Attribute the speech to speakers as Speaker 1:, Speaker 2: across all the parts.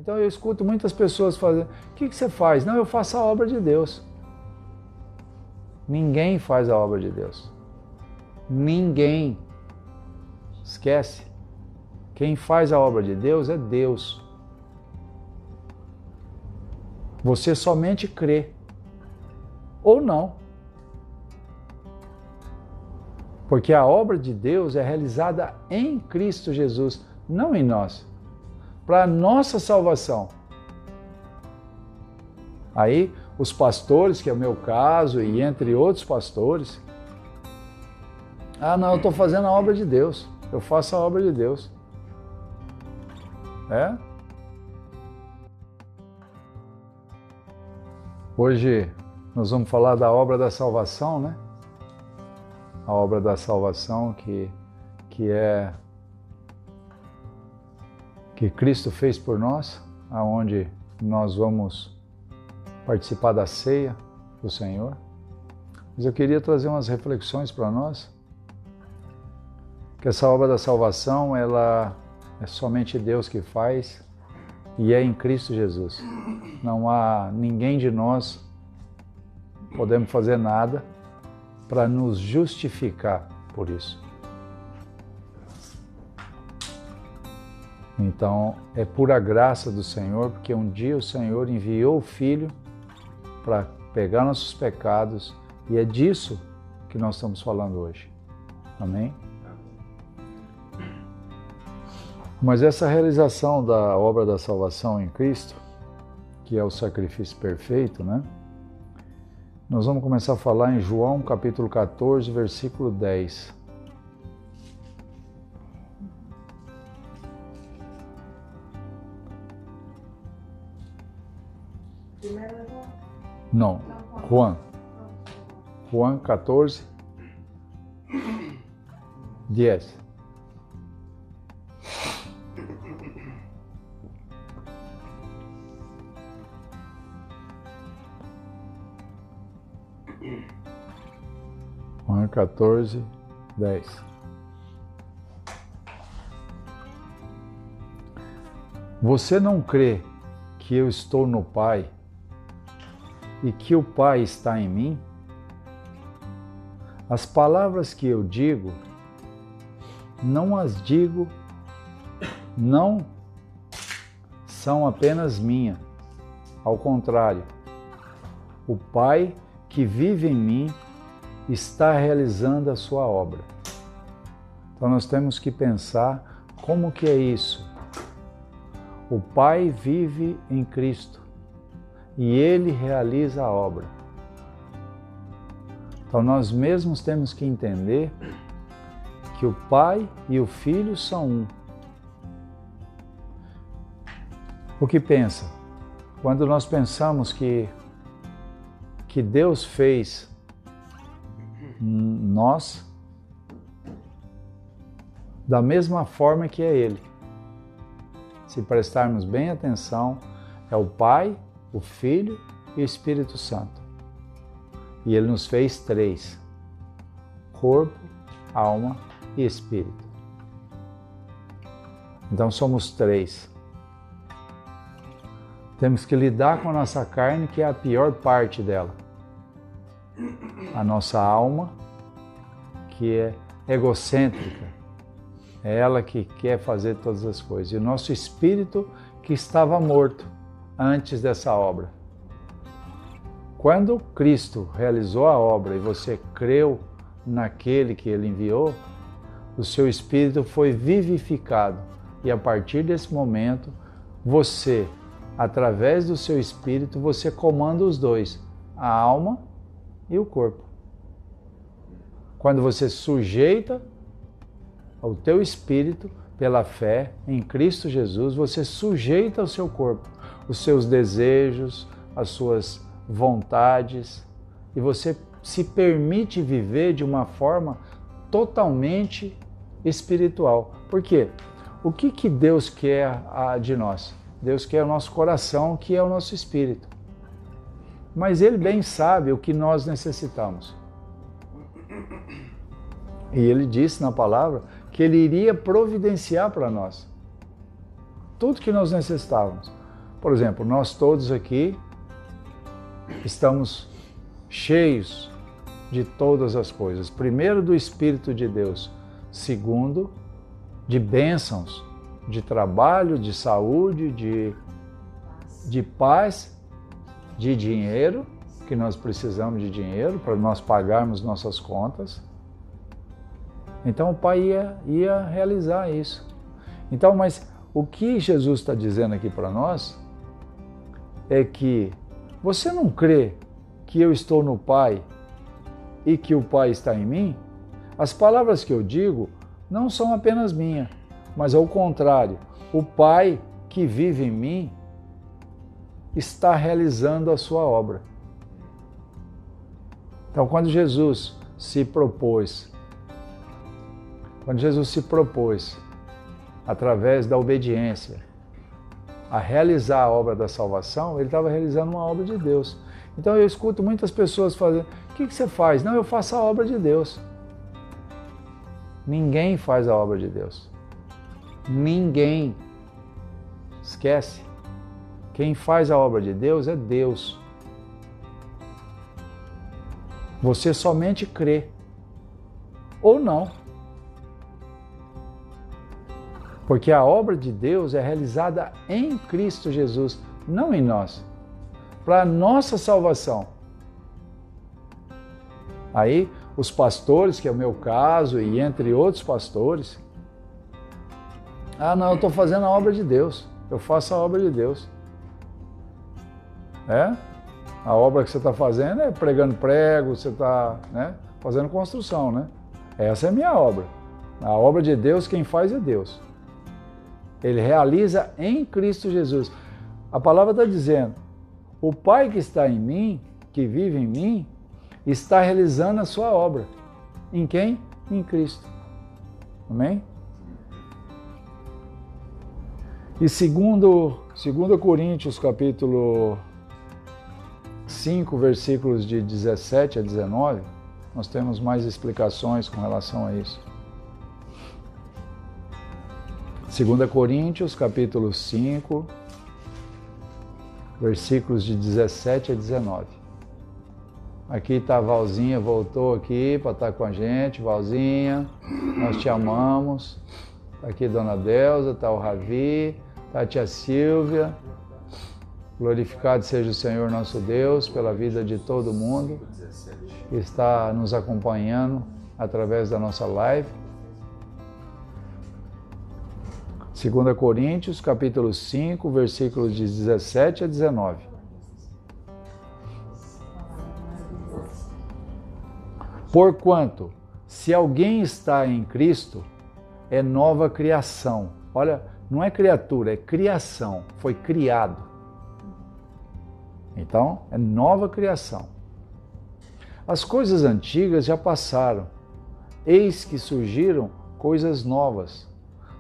Speaker 1: Então eu escuto muitas pessoas fazendo, o que você faz? Não, eu faço a obra de Deus. Ninguém faz a obra de Deus. Ninguém. Esquece. Quem faz a obra de Deus é Deus. Você somente crê. Ou não. Porque a obra de Deus é realizada em Cristo Jesus, não em nós. Para a nossa salvação. Aí, os pastores, que é o meu caso, e entre outros pastores, não, eu estou fazendo a obra de Deus. Eu faço a obra de Deus. Hoje nós vamos falar da obra da salvação, né? A obra da salvação que Cristo fez por nós, aonde nós vamos participar da ceia do Senhor. Mas eu queria trazer umas reflexões para nós, que essa obra da salvação, ela é somente Deus que faz e é em Cristo Jesus. Não há ninguém de nós podemos fazer nada para nos justificar por isso. Então, é pura graça do Senhor, porque um dia o Senhor enviou o Filho para pegar nossos pecados, e é disso que nós estamos falando hoje. Amém? Mas essa realização da obra da salvação em Cristo, que é o sacrifício perfeito, né? Nós vamos começar a falar em João capítulo 14, versículo 10. Não, Juan 14, 10. Juan 14, 10. Você não crê que eu estou no Pai e que o Pai está em mim? As palavras que eu digo, não as digo, não são apenas minhas. Ao contrário, o Pai que vive em mim está realizando a sua obra. Então nós temos que pensar como que é isso. O Pai vive em Cristo e Ele realiza a obra. Então nós mesmos temos que entender que o Pai e o Filho são um. O que pensa? Quando nós pensamos que Deus fez nós da mesma forma que é Ele. Se prestarmos bem atenção, é o Pai, o Filho e o Espírito Santo. E Ele nos fez três: corpo, alma e espírito. Então somos três. Temos que lidar com a nossa carne, que é a pior parte dela. A nossa alma, que é egocêntrica, é ela que quer fazer todas as coisas. E o nosso espírito, que estava morto antes dessa obra. Quando Cristo realizou a obra e você creu naquele que Ele enviou, o seu espírito foi vivificado. E a partir desse momento, você, através do seu espírito, você comanda os dois, a alma e o corpo. Quando você sujeita o teu espírito pela fé em Cristo Jesus, você sujeita o seu corpo, os seus desejos, as suas vontades, e você se permite viver de uma forma totalmente espiritual. Por quê? O que Deus quer de nós? Deus quer o nosso coração, que é o nosso espírito. Mas Ele bem sabe o que nós necessitamos. E Ele disse na palavra que Ele iria providenciar para nós tudo que nós necessitávamos. Por exemplo, nós todos aqui estamos cheios de todas as coisas. Primeiro, do Espírito de Deus. Segundo, de bênçãos, de trabalho, de saúde, de paz, de dinheiro, que nós precisamos de dinheiro para nós pagarmos nossas contas. Então o Pai ia realizar isso. Então, mas o que Jesus está dizendo aqui para nós é que você não crê que eu estou no Pai e que o Pai está em mim? As palavras que eu digo não são apenas minhas, mas ao contrário, o Pai que vive em mim está realizando a sua obra. Então, quando Jesus se propôs, através da obediência, a realizar a obra da salvação, ele estava realizando uma obra de Deus. Então eu escuto muitas pessoas falando, o que você faz? Não, eu faço a obra de Deus. Ninguém faz a obra de Deus. Ninguém. Esquece. Quem faz a obra de Deus é Deus. Você somente crê. Ou não. Porque a obra de Deus é realizada em Cristo Jesus, não em nós. Para a nossa salvação. Aí, os pastores, que é o meu caso, e entre outros pastores, não, eu estou fazendo a obra de Deus. Eu faço a obra de Deus. A obra que você está fazendo é pregando prego, você está fazendo construção, né? Essa é a minha obra. A obra de Deus, quem faz é Deus. Ele realiza em Cristo Jesus. A palavra está dizendo, o Pai que está em mim, que vive em mim, está realizando a sua obra. Em quem? Em Cristo. Amém? E segundo Coríntios, capítulo 5, versículos de 17 a 19, nós temos mais explicações com relação a isso. 2 Coríntios, capítulo 5, versículos de 17 a 19. Aqui está a Valzinha, voltou aqui para estar com a gente. Valzinha, nós te amamos. Está aqui Dona Delza, está o Ravi, está a tia Silvia. Glorificado seja o Senhor nosso Deus pela vida de todo mundo que está nos acompanhando através da nossa live. 2 Coríntios, capítulo 5, versículos de 17 a 19. Porquanto, se alguém está em Cristo, é nova criação. Olha, não é criatura, é criação. Foi criado. Então, é nova criação. As coisas antigas já passaram. Eis que surgiram coisas novas.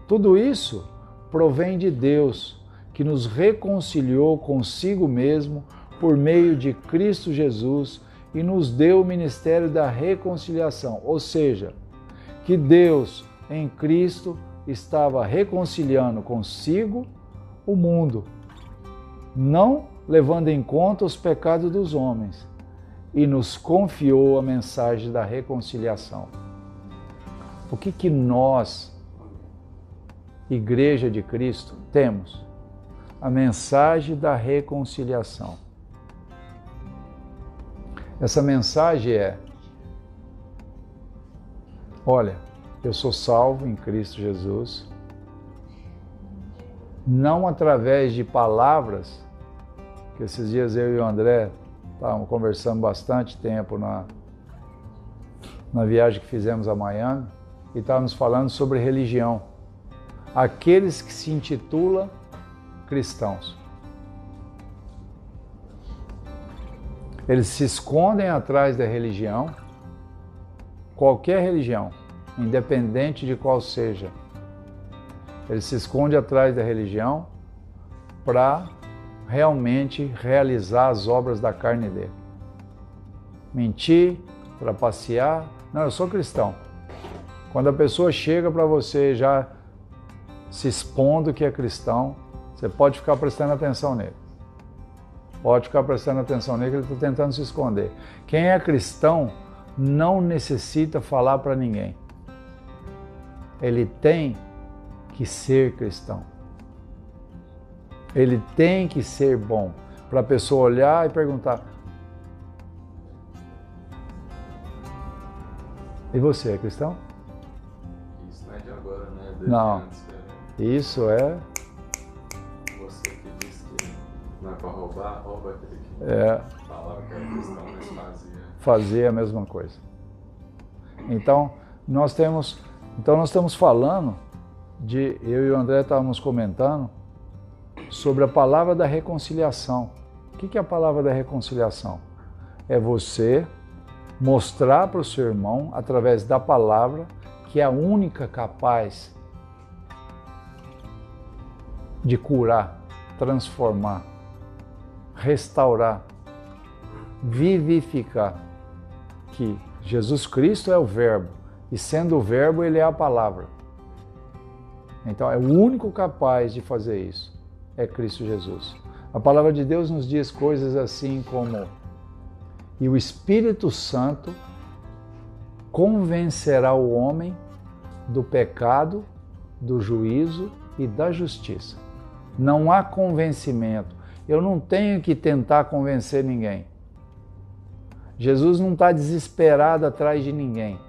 Speaker 1: Tudo isso provém de Deus, que nos reconciliou consigo mesmo por meio de Cristo Jesus e nos deu o ministério da reconciliação. Ou seja, que Deus em Cristo estava reconciliando consigo o mundo, não levando em conta os pecados dos homens, e nos confiou a mensagem da reconciliação. O que nós, Igreja de Cristo, temos? A mensagem da reconciliação. Essa mensagem é: olha, eu sou salvo em Cristo Jesus, não através de palavras, que esses dias eu e o André estávamos conversando bastante tempo na viagem que fizemos a Miami, e estávamos falando sobre religião. Aqueles que se intitulam cristãos. Eles se escondem atrás da religião, qualquer religião, independente de qual seja. Eles se escondem atrás da religião para realmente realizar as obras da carne dele. Mentir, trapacear. Não, eu sou cristão. Quando a pessoa chega para você já se expondo que é cristão, Você pode ficar prestando atenção nele. Pode ficar prestando atenção nele, que ele está tentando se esconder. Quem é cristão não necessita falar para ninguém. Ele tem que ser cristão. Ele tem que ser bom. Para a pessoa olhar e perguntar: e você é cristão?
Speaker 2: Isso não é de agora, né? Desde
Speaker 1: Não.
Speaker 2: Antes,
Speaker 1: Isso é...
Speaker 2: Você que disse que não é para roubar, rouba aquele que falava que era cristão, mas
Speaker 1: fazer a mesma coisa. Então, nós estamos falando de... Eu e o André estávamos comentando sobre a palavra da reconciliação. O que é a palavra da reconciliação? É você mostrar para o seu irmão, através da palavra, que é a única capaz de curar, transformar, restaurar, vivificar. Que Jesus Cristo é o Verbo, e sendo o Verbo, Ele é a palavra. Então, é o único capaz de fazer isso, é Cristo Jesus. A palavra de Deus nos diz coisas assim como: e o Espírito Santo convencerá o homem do pecado, do juízo e da justiça. Não há convencimento. Eu não tenho que tentar convencer ninguém. Jesus não está desesperado atrás de ninguém.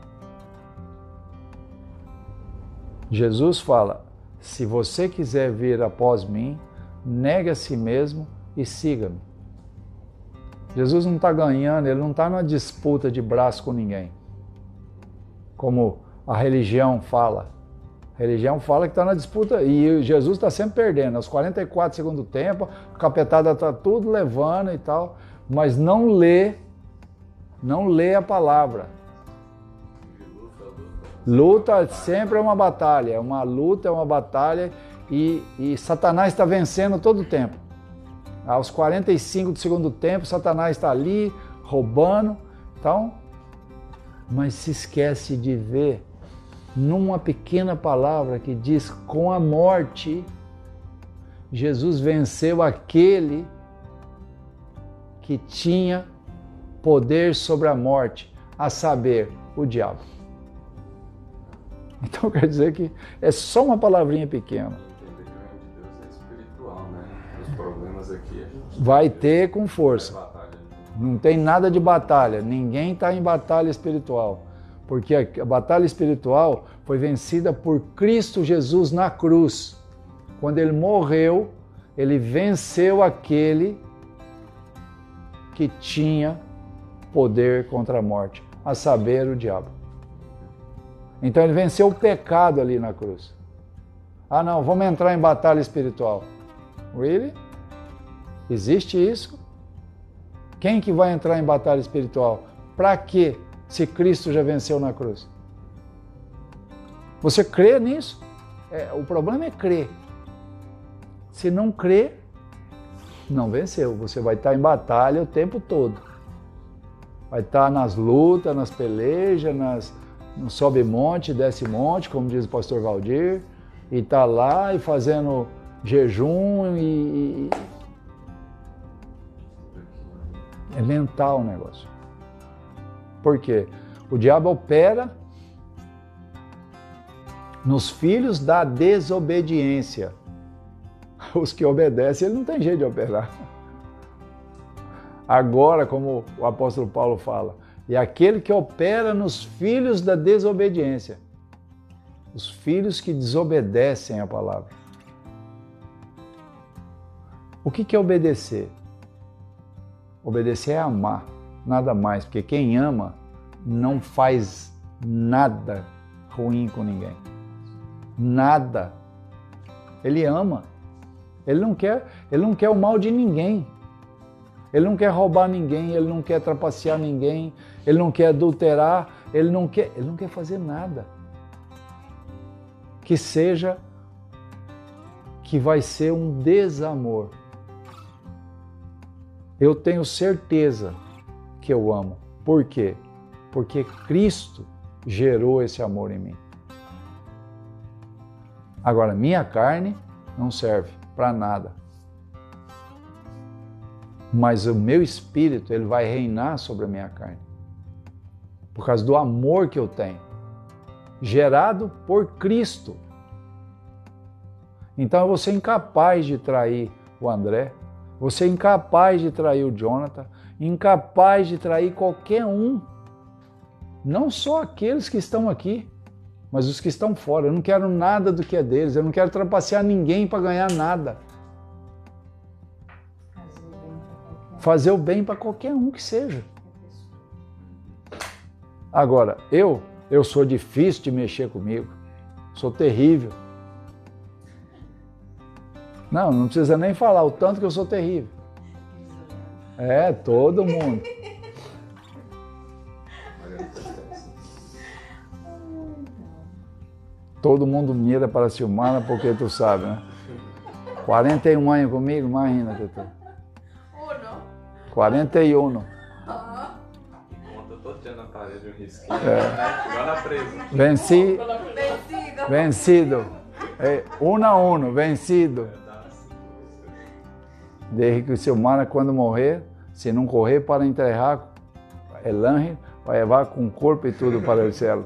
Speaker 1: Jesus fala: se você quiser vir após mim, negue a si mesmo e siga-me. Jesus não está ganhando, ele não está numa disputa de braço com ninguém. Como a religião fala. A religião fala que está na disputa e Jesus está sempre perdendo. Aos 44 segundos do tempo, a capetada está tudo levando e tal, mas não lê a palavra. Luta sempre é uma batalha, uma luta, é uma batalha e Satanás está vencendo todo o tempo. Aos 45 do segundo tempo, Satanás está ali roubando, então, mas se esquece de ver numa pequena palavra que diz: com a morte, Jesus venceu aquele que tinha poder sobre a morte, a saber, o diabo. Então quer dizer que é só uma palavrinha pequena.
Speaker 2: Deus é espiritual, né? Os problemas aqui a gente
Speaker 1: vai ter com força. Não tem nada de batalha. Ninguém está em batalha espiritual. Porque a batalha espiritual foi vencida por Cristo Jesus na cruz. Quando ele morreu, ele venceu aquele que tinha poder contra a morte, a saber, o diabo. Então ele venceu o pecado ali na cruz. Ah não, vamos entrar em batalha espiritual. Really? Existe isso? Quem que vai entrar em batalha espiritual? Para quê? Se Cristo já venceu na cruz. Você crê nisso? O problema é crer. Se não crê, não venceu. Você vai estar em batalha o tempo todo. Vai estar nas lutas, nas pelejas, no sobe monte, desce monte, como diz o pastor Valdir, e está lá e fazendo jejum e... É mental o negócio. Por quê? O diabo opera nos filhos da desobediência. Os que obedecem, ele não tem jeito de operar. Agora, como o apóstolo Paulo fala, e aquele que opera nos filhos da desobediência. Os filhos que desobedecem a palavra. O que é obedecer? Obedecer é amar, nada mais, porque quem ama não faz nada ruim com ninguém. Nada. Ele ama. Ele não quer o mal de ninguém. Ele não quer roubar ninguém, ele não quer trapacear ninguém, ele não quer adulterar, ele não quer fazer nada. Que vai ser um desamor. Eu tenho certeza que eu amo. Por quê? Porque Cristo gerou esse amor em mim. Agora, minha carne não serve. para nada. Mas o meu espírito, ele vai reinar sobre a minha carne. Por causa do amor que eu tenho. Gerado por Cristo. Então eu vou ser incapaz de trair o André. Vou ser incapaz de trair o Jonathan. Incapaz de trair qualquer um. Não só aqueles que estão aqui, mas os que estão fora. Eu não quero nada do que é deles. Eu não quero trapacear ninguém para ganhar nada. Fazer o bem para qualquer um que seja. Agora, eu sou difícil de mexer comigo. Sou terrível. Não precisa nem falar o tanto que eu sou terrível. É, todo mundo. Todo mundo mira para a Silmara porque tu sabe, né? 41 anos comigo, imagina, Tetê. 41.
Speaker 2: Enquanto eu tô tirando a parede um risquinho, igual na presa.
Speaker 1: Vencido. É, 1 a 1, vencido. Desde que o Silmara, quando morrer, se não correr para enterrar, Elange vai levar com o corpo e tudo para o céu.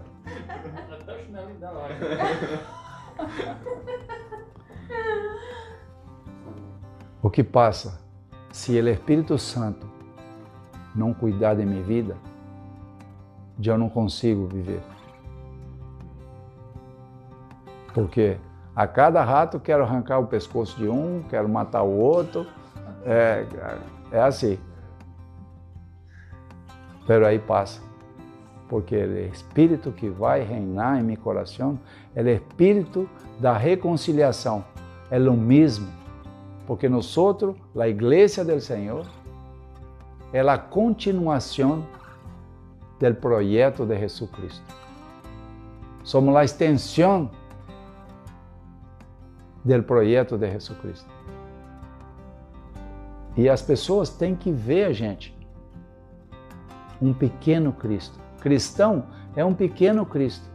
Speaker 1: O que passa? Se ele é Espírito Santo não cuidar de minha vida, eu não consigo viver. Porque a cada rato quero arrancar o pescoço de um, quero matar o outro. É assim. Pero aí passa. Porque ele é Espírito que vai reinar em meu coração. Ele é Espírito da reconciliação. É o mesmo. Porque nosotros, a Igreja do Senhor, é a continuação do projeto de Jesus Cristo. Somos a extensão do projeto de Jesus Cristo. E as pessoas têm que ver a gente. Um pequeno Cristo. Cristão é um pequeno Cristo.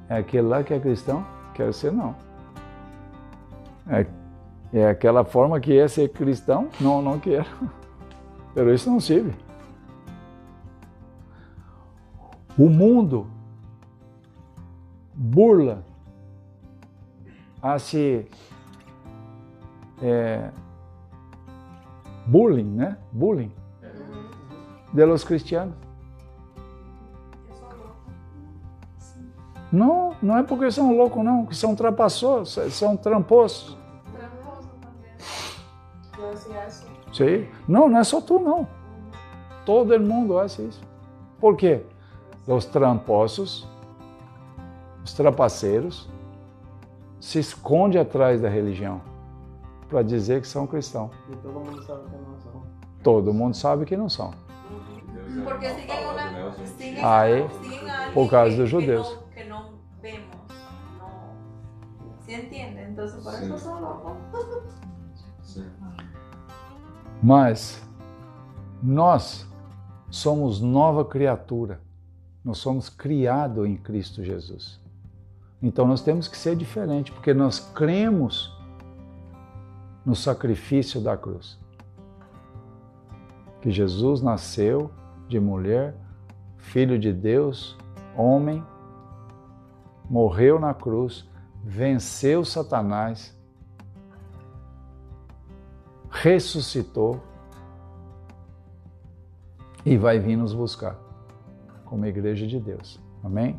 Speaker 1: É aquele lá que é cristão? Quero ser não. É aquela forma que é ser cristão? Não quero. Pero isso não serve. O mundo burla bullying, né? Bullying de los cristianos. Não é porque são loucos, não, que são trapaçosos, são tramposos. Sim. Não é só tu, não. Todo mundo faz isso. Por quê? Os tramposos, os trapaceiros, se escondem atrás da religião para dizer que são cristãos.
Speaker 3: E todo mundo sabe que não são.
Speaker 1: Todo mundo sabe que não são.
Speaker 4: Porque siguen
Speaker 1: Aí, por causa dos judeus.
Speaker 4: Que não vemos, se entende? Então, por isso são loucos.
Speaker 1: Mas nós somos nova criatura. Nós somos criados em Cristo Jesus. Então nós temos que ser diferentes, porque nós cremos no sacrifício da cruz. Que Jesus nasceu de mulher, filho de Deus, homem, morreu na cruz, venceu Satanás, ressuscitou e vai vir nos buscar como igreja de Deus. Amém?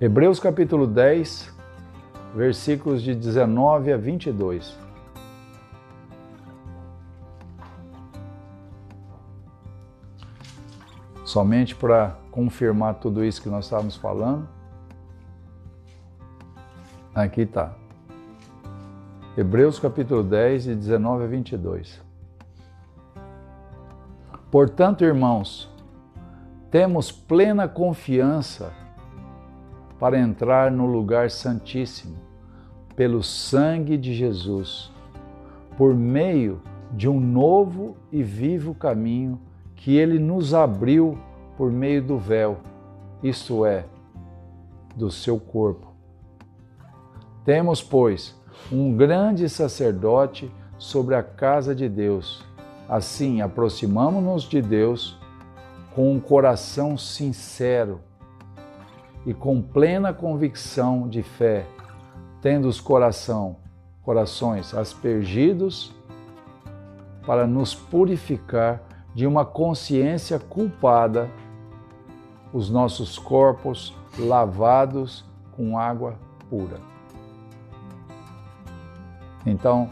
Speaker 1: Hebreus capítulo 10, versículos de 19 a 22. Somente para confirmar tudo isso que nós estávamos falando. Aqui está. Hebreus capítulo 10, de 19 a 22. Portanto, irmãos, temos plena confiança para entrar no lugar santíssimo, pelo sangue de Jesus, por meio de um novo e vivo caminho que Ele nos abriu por meio do véu, isto é, do seu corpo, Temos, pois, um grande sacerdote sobre a casa de Deus. Assim, aproximamo-nos de Deus com um coração sincero e com plena convicção de fé, tendo os corações aspergidos para nos purificar de uma consciência culpada, os nossos corpos lavados com água pura. Então,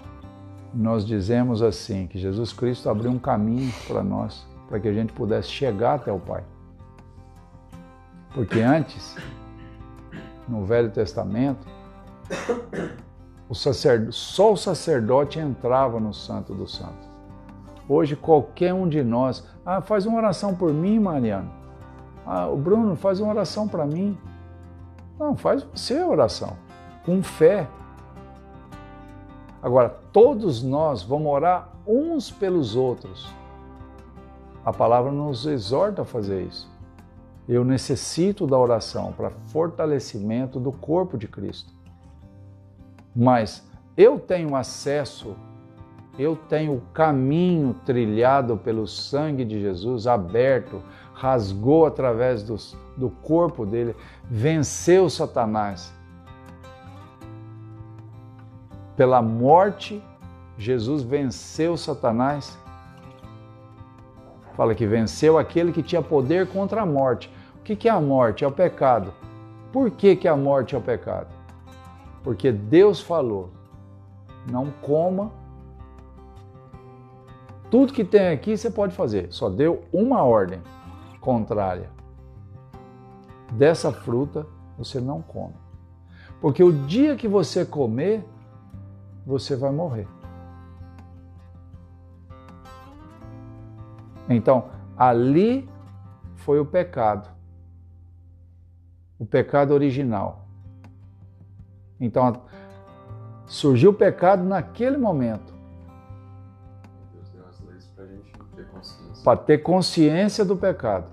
Speaker 1: nós dizemos assim, que Jesus Cristo abriu um caminho para nós, para que a gente pudesse chegar até o Pai. Porque antes, no Velho Testamento, só o sacerdote entrava no Santo dos Santos. Hoje, qualquer um de nós, faz uma oração por mim, Mariano. O Bruno, faz uma oração para mim. Não, faz você a oração, com fé. Agora, todos nós vamos orar uns pelos outros. A palavra nos exorta a fazer isso. Eu necessito da oração para fortalecimento do corpo de Cristo. Mas eu tenho acesso, eu tenho o caminho trilhado pelo sangue de Jesus, aberto, rasgou através do corpo dele, venceu Satanás. Pela morte, Jesus venceu Satanás. Fala que venceu aquele que tinha poder contra a morte. O que é a morte? É o pecado. Por que a morte é o pecado? Porque Deus falou, não coma. Tudo que tem aqui você pode fazer. Só deu uma ordem contrária. Dessa fruta você não come. Porque o dia que você comer, você vai morrer. Então, ali foi o pecado original. Então, surgiu o pecado naquele momento.
Speaker 2: Deus deu as leis para a gente ter consciência.
Speaker 1: Para ter consciência do pecado.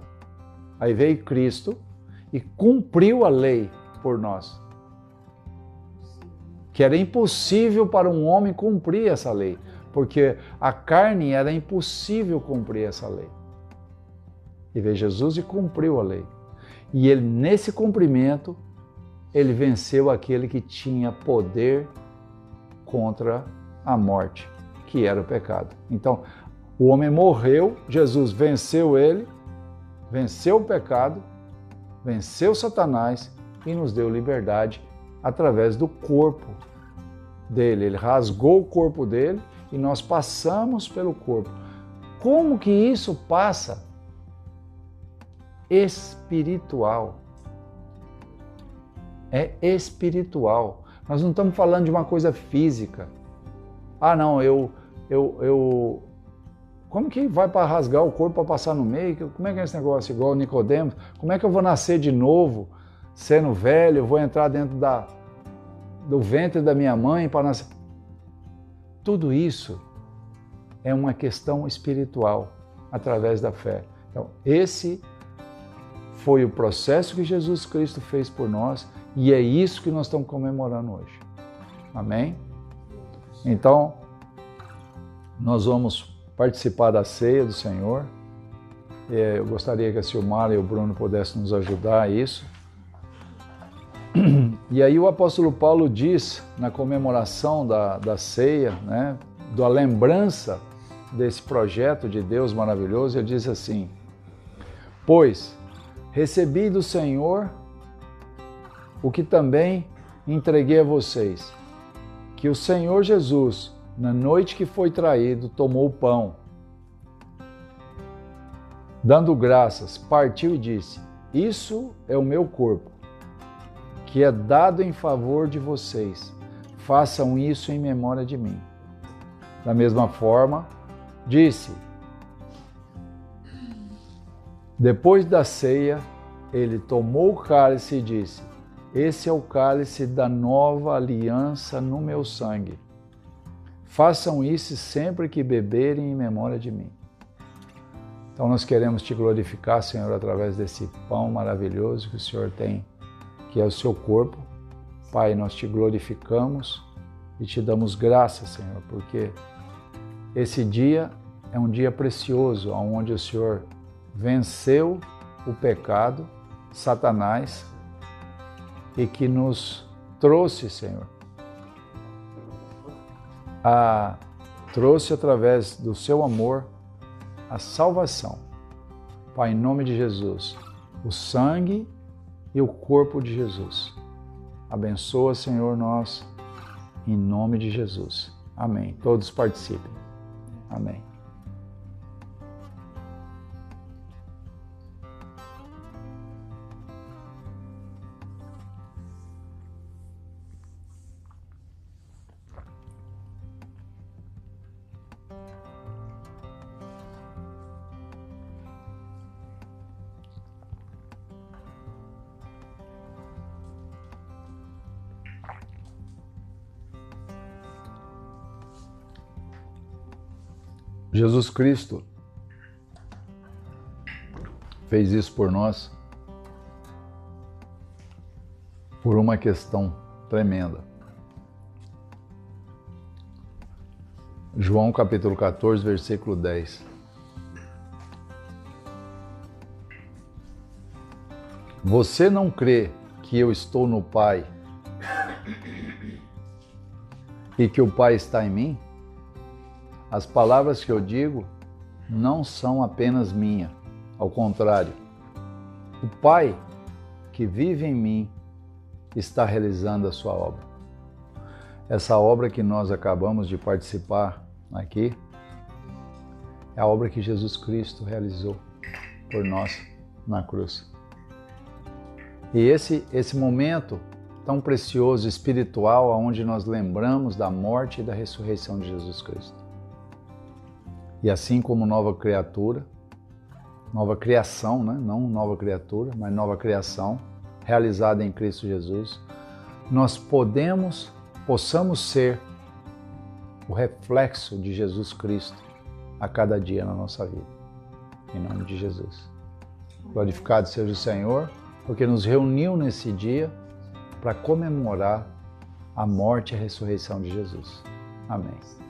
Speaker 1: Aí veio Cristo e cumpriu a lei por nós. Que era impossível para um homem cumprir essa lei, porque a carne era impossível cumprir essa lei. E veio Jesus e cumpriu a lei. E ele, nesse cumprimento, ele venceu aquele que tinha poder contra a morte, que era o pecado. Então, o homem morreu, Jesus venceu ele, venceu o pecado, venceu Satanás e nos deu liberdade através do corpo dele. Ele rasgou o corpo dele e nós passamos pelo corpo. Como que isso passa? Espiritual. É espiritual. Nós não estamos falando de uma coisa física. Não, como que vai para rasgar o corpo para passar no meio? Como é que é esse negócio? Igual o Nicodemos. Como é que eu vou nascer de novo, sendo velho? Eu vou entrar dentro do ventre da minha mãe para nascer. Tudo isso é uma questão espiritual, através da fé. Então, esse foi o processo que Jesus Cristo fez por nós e é isso que nós estamos comemorando hoje. Amém? Então, nós vamos participar da ceia do Senhor. Eu gostaria que a Silmara e o Bruno pudessem nos ajudar a isso. E aí o apóstolo Paulo diz, na comemoração da ceia, né, da lembrança desse projeto de Deus maravilhoso, ele diz assim: pois recebi do Senhor o que também entreguei a vocês, que o Senhor Jesus, na noite que foi traído, tomou o pão, dando graças, partiu e disse: isso é o meu corpo, que é dado em favor de vocês. Façam isso em memória de mim. Da mesma forma, disse: depois da ceia, ele tomou o cálice e disse: esse é o cálice da nova aliança no meu sangue. Façam isso sempre que beberem em memória de mim. Então nós queremos te glorificar, Senhor, através desse pão maravilhoso que o Senhor tem, que é o seu corpo, Pai, nós te glorificamos e te damos graças, Senhor, porque esse dia é um dia precioso, onde o Senhor venceu o pecado, Satanás, e que nos trouxe, Senhor, trouxe através do seu amor a salvação. Pai, em nome de Jesus, o sangue e o corpo de Jesus. Abençoa, Senhor, nós, em nome de Jesus. Amém. Todos participem. Amém. Jesus Cristo fez isso por nós por uma questão tremenda. João capítulo 14, versículo 10. Você não crê que eu estou no Pai e que o Pai está em mim? As palavras que eu digo não são apenas minhas, ao contrário. O Pai que vive em mim está realizando a sua obra. Essa obra que nós acabamos de participar aqui é a obra que Jesus Cristo realizou por nós na cruz. E esse momento tão precioso, espiritual, onde nós lembramos da morte e da ressurreição de Jesus Cristo. E assim como nova criatura, nova criação, né? Não nova criatura, mas nova criação, realizada em Cristo Jesus, nós possamos ser o reflexo de Jesus Cristo a cada dia na nossa vida. Em nome de Jesus. Glorificado seja o Senhor, porque nos reuniu nesse dia para comemorar a morte e a ressurreição de Jesus. Amém.